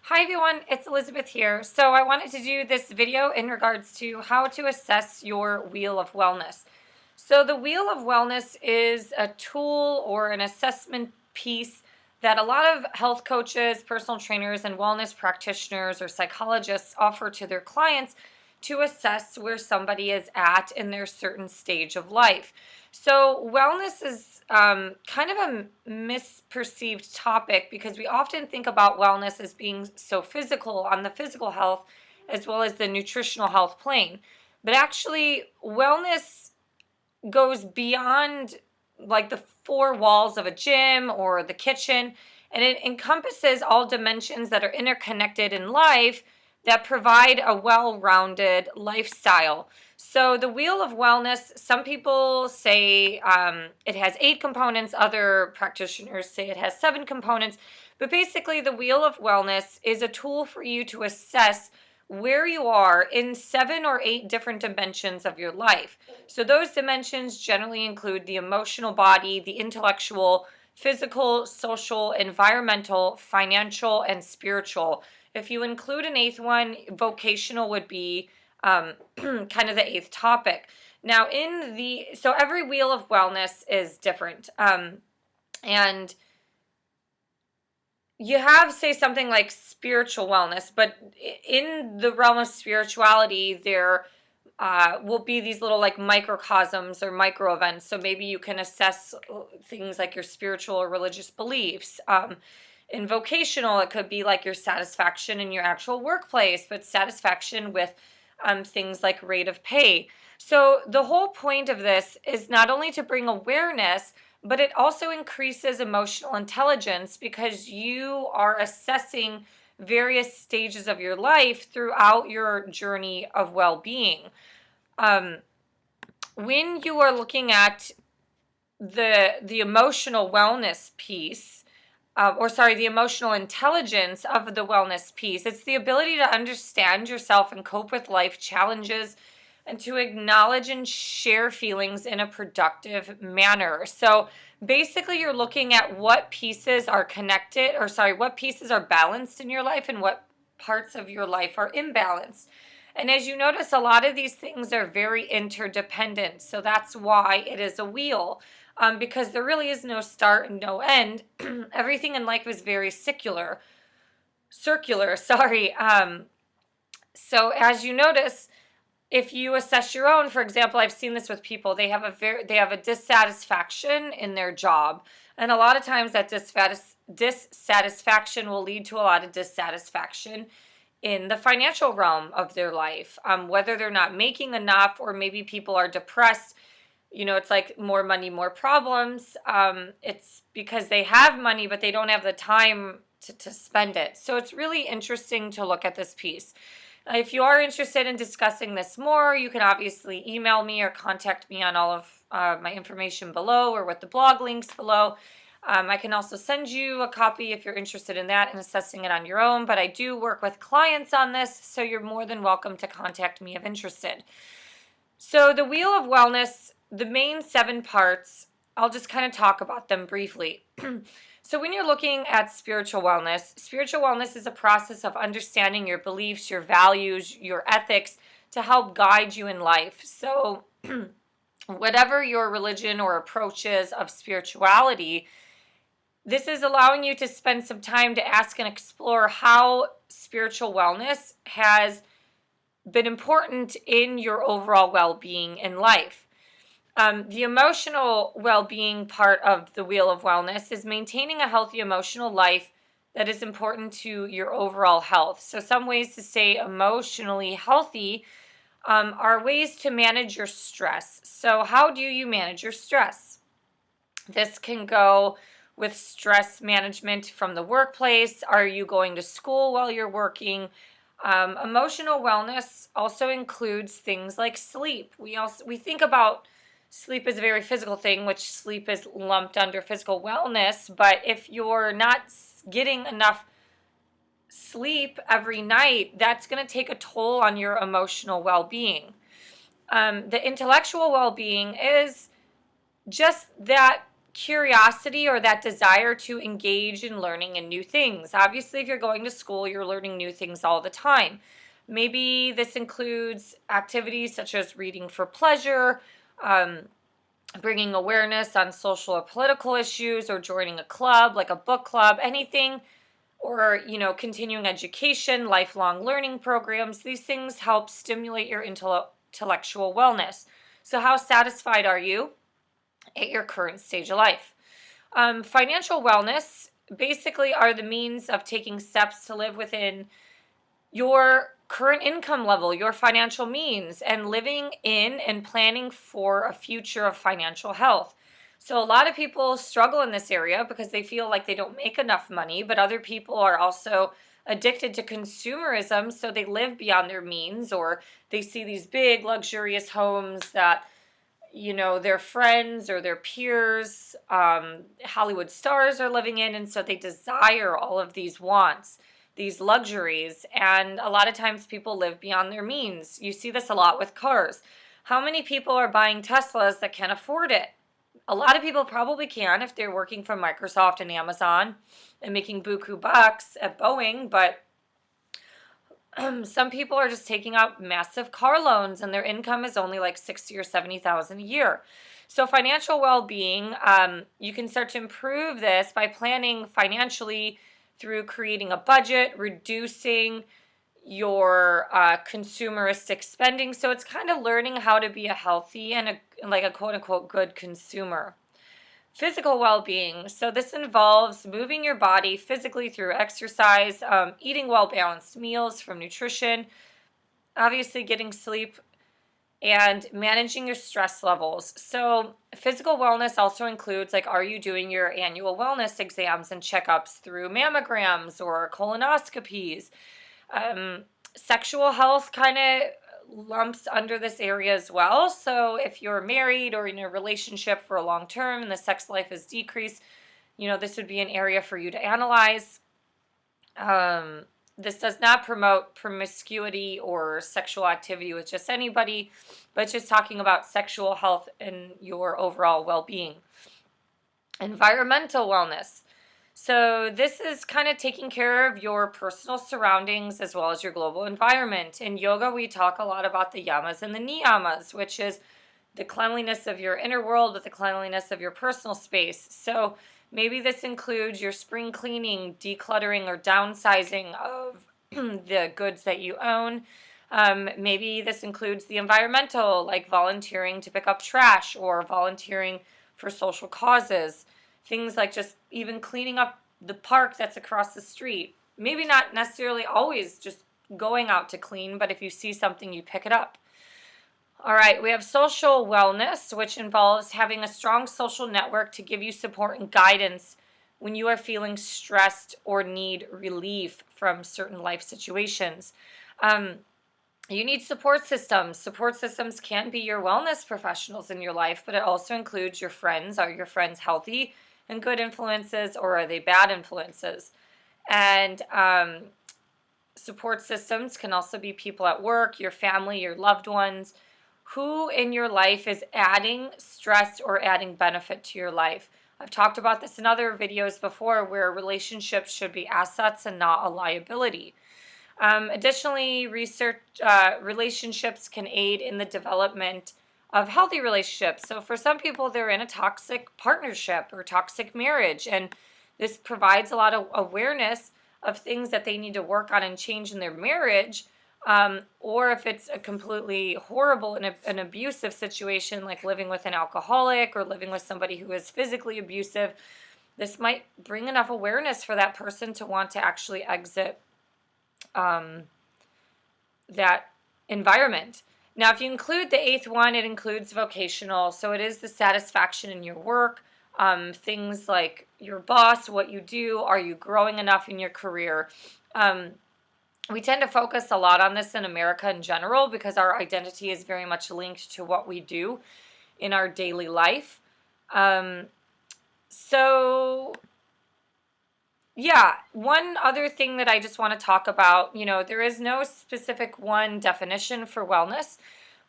Hi everyone, it's Elizabeth here. So I wanted to do this video in regards to how to assess your Wheel of Wellness. So the Wheel of Wellness is a tool or an assessment piece that a lot of health coaches, personal trainers, and wellness practitioners or psychologists offer to their clients to assess where somebody is at in their certain stage of life. So wellness is kind of a misperceived topic because we often think about wellness as being so physical on the physical health as well as the nutritional health plane. But actually, wellness goes beyond like the four walls of a gym or the kitchen, and it encompasses all dimensions that are interconnected in life that provide a well-rounded lifestyle. So the Wheel of Wellness, some people say it has 8 components, other practitioners say it has 7 components, but basically the Wheel of Wellness is a tool for you to assess where you are in 7 or 8 different dimensions of your life. So those dimensions generally include the emotional body, the intellectual, physical, social, environmental, financial, and spiritual. If you include an 8th one, vocational would be kind of the 8th topic. Now, so every Wheel of Wellness is different. And you have, say, something like spiritual wellness, but in the realm of spirituality, there will be these little like microcosms or micro events. So maybe you can assess things like your spiritual or religious beliefs. In vocational, it could be like your satisfaction in your actual workplace, but satisfaction with things like rate of pay. So the whole point of this is not only to bring awareness, but it also increases emotional intelligence because you are assessing various stages of your life throughout your journey of well-being. When you are looking at the emotional wellness piece, the emotional intelligence of the wellness piece, it's the ability to understand yourself and cope with life challenges and to acknowledge and share feelings in a productive manner. So basically, you're looking at what pieces are what pieces are balanced in your life and what parts of your life are imbalanced. And as you notice, a lot of these things are very interdependent. So that's why it is a wheel, because there really is no start and no end. Everything in life is very circular. Sorry. So as you notice, if you assess your own, for example, I've seen this with people, they have a dissatisfaction in their job. And a lot of times that dissatisfaction will lead to a lot of dissatisfaction in the financial realm of their life, whether they're not making enough or maybe people are depressed. It's like more money, more problems. It's because they have money, but they don't have the time to spend it. So it's really interesting to look at this piece. If you are interested in discussing this more, you can obviously email me or contact me on all of my information below or with the blog links below. I can also send you a copy if you're interested in that and assessing it on your own, but I do work with clients on this, so you're more than welcome to contact me if interested. So the Wheel of Wellness, the main 7 parts, I'll just kind of talk about them briefly. So when you're looking at spiritual wellness is a process of understanding your beliefs, your values, your ethics to help guide you in life. So whatever your religion or approach is of spirituality, this is allowing you to spend some time to ask and explore how spiritual wellness has been important in your overall well-being in life. The emotional well-being part of the Wheel of Wellness is maintaining a healthy emotional life that is important to your overall health. So some ways to stay emotionally healthy are ways to manage your stress. So how do you manage your stress? This can go with stress management from the workplace. Are you going to school while you're working? Emotional wellness also includes things like sleep. We think about sleep is a very physical thing, which sleep is lumped under physical wellness. But if you're not getting enough sleep every night, that's going to take a toll on your emotional well-being. The intellectual well-being is just that curiosity or that desire to engage in learning and new things. Obviously, if you're going to school, you're learning new things all the time. Maybe this includes activities such as reading for pleasure, um, bringing awareness on social or political issues, or joining a club like a book club, anything, or continuing education, lifelong learning programs. These things help stimulate your intellectual wellness. So how satisfied are you at your current stage of life? Financial wellness basically are the means of taking steps to live within your current income level, your financial means, and living in and planning for a future of financial health. So a lot of people struggle in this area because they feel like they don't make enough money, but other people are also addicted to consumerism, so they live beyond their means, or they see these big luxurious homes that their friends or their peers, Hollywood stars are living in, and so they desire all of these wants, these luxuries, and a lot of times people live beyond their means. You see this a lot with cars. How many people are buying Teslas that can afford it? A lot of people probably can if they're working for Microsoft and Amazon and making buku bucks at Boeing, but some people are just taking out massive car loans and their income is only like 60 or 70,000 a year. So financial well-being, you can start to improve this by planning financially through creating a budget, reducing your consumeristic spending. So it's kind of learning how to be a healthy and a quote unquote good consumer. Physical well-being. So this involves moving your body physically through exercise, eating well-balanced meals from nutrition, obviously getting sleep, and managing your stress levels. So physical wellness also includes, like, are you doing your annual wellness exams and checkups through mammograms or colonoscopies? Sexual health kind of lumps under this area as well. So if you're married or in a relationship for a long term and the sex life is decreased, this would be an area for you to analyze. This does not promote promiscuity or sexual activity with just anybody, but just talking about sexual health and your overall well-being. Environmental wellness. So this is kind of taking care of your personal surroundings as well as your global environment. In yoga, we talk a lot about the yamas and the niyamas, which is the cleanliness of your inner world with the cleanliness of your personal space. So maybe this includes your spring cleaning, decluttering, or downsizing of the goods that you own. Maybe this includes the environmental, like volunteering to pick up trash or volunteering for social causes. Things like just even cleaning up the park that's across the street. Maybe not necessarily always just going out to clean, but if you see something, you pick it up. All right, we have social wellness, which involves having a strong social network to give you support and guidance when you are feeling stressed or need relief from certain life situations. You need support systems. Support systems can be your wellness professionals in your life, but it also includes your friends. Are your friends healthy and good influences, or are they bad influences? And support systems can also be people at work, your family, your loved ones. Who in your life is adding stress or adding benefit to your life? I've talked about this in other videos before, where relationships should be assets and not a liability. Additionally, relationships can aid in the development of healthy relationships. So for some people, they're in a toxic partnership or toxic marriage, and this provides a lot of awareness of things that they need to work on and change in their marriage. Or if it's a completely horrible and an abusive situation, like living with an alcoholic or living with somebody who is physically abusive, this might bring enough awareness for that person to want to actually exit that environment. Now, if you include the eighth one, it includes vocational. So it is the satisfaction in your work, things like your boss, what you do, are you growing enough in your career? We tend to focus a lot on this in America in general because our identity is very much linked to what we do in our daily life. Yeah, one other thing that I just want to talk about, there is no specific one definition for wellness,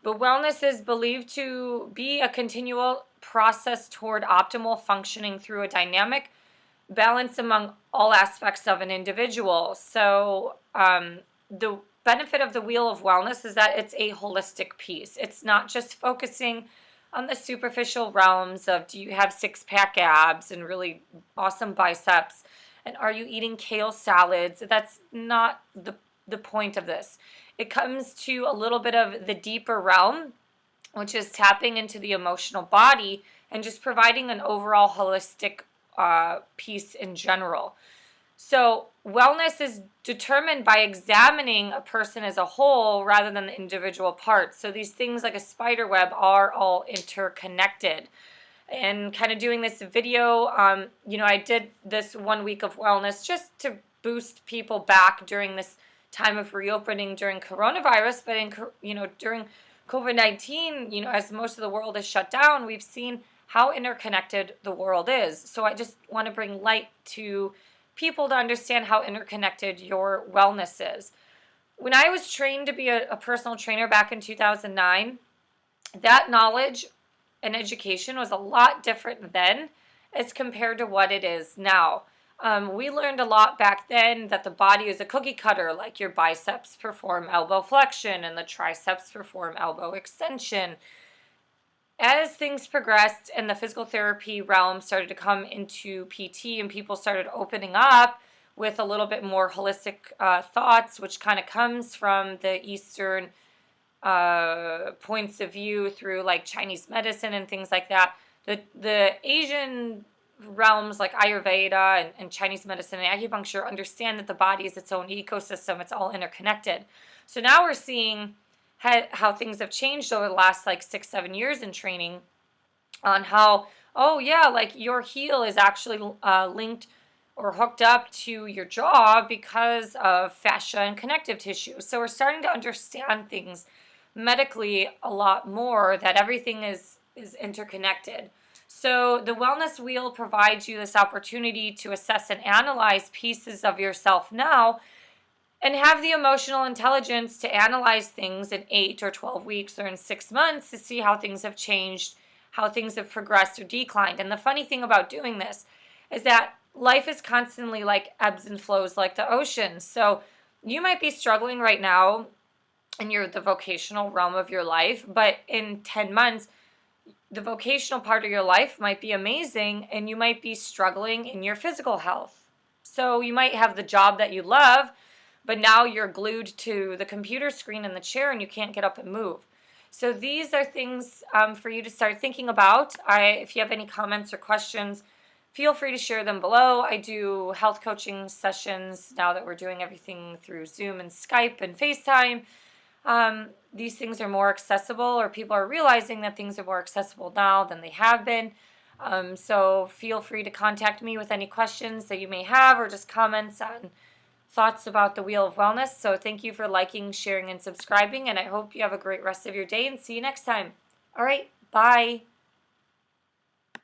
but wellness is believed to be a continual process toward optimal functioning through a dynamic balance among all aspects of an individual. So, the benefit of the Wheel of Wellness is that it's a holistic piece. It's not just focusing on the superficial realms of, do you have six-pack abs and really awesome biceps, and are you eating kale salads? That's not the point of this. It comes to a little bit of the deeper realm, which is tapping into the emotional body and just providing an overall holistic piece in general. So, wellness is determined by examining a person as a whole rather than the individual parts. So, these things like a spider web are all interconnected. And kind of doing this video, I did this 1 week of wellness just to boost people back during this time of reopening during coronavirus. But during COVID-19, as most of the world is shut down, we've seen how interconnected the world is. So I just want to bring light to people to understand how interconnected your wellness is. When I was trained to be a personal trainer back in 2009, that knowledge and education was a lot different then as compared to what it is now. We learned a lot back then that the body is a cookie cutter, like your biceps perform elbow flexion and the triceps perform elbow extension. As things progressed and the physical therapy realm started to come into PT and people started opening up with a little bit more holistic thoughts, which kind of comes from the Eastern points of view through like Chinese medicine and things like that. The Asian realms like Ayurveda and Chinese medicine and acupuncture understand that the body is its own ecosystem. It's all interconnected. So now we're seeing how things have changed over the last like 6-7 years in training on how, oh yeah, like your heel is actually linked or hooked up to your jaw because of fascia and connective tissue. So we're starting to understand things medically a lot more, that everything is interconnected. So the Wellness Wheel provides you this opportunity to assess and analyze pieces of yourself now and have the emotional intelligence to analyze things in 8 or 12 weeks or in 6 months to see how things have changed, how things have progressed or declined. And the funny thing about doing this is that life is constantly like ebbs and flows like the ocean. So you might be struggling right now in the vocational realm of your life, but in 10 months, the vocational part of your life might be amazing and you might be struggling in your physical health. So you might have the job that you love, but now you're glued to the computer screen in the chair and you can't get up and move. So these are things for you to start thinking about. If you have any comments or questions, feel free to share them below. I do health coaching sessions now that we're doing everything through Zoom and Skype and FaceTime. These things are more accessible, or people are realizing that things are more accessible now than they have been. So feel free to contact me with any questions that you may have or just comments on thoughts about the Wheel of Wellness. So thank you for liking, sharing, and subscribing, and I hope you have a great rest of your day and see you next time. All right, bye.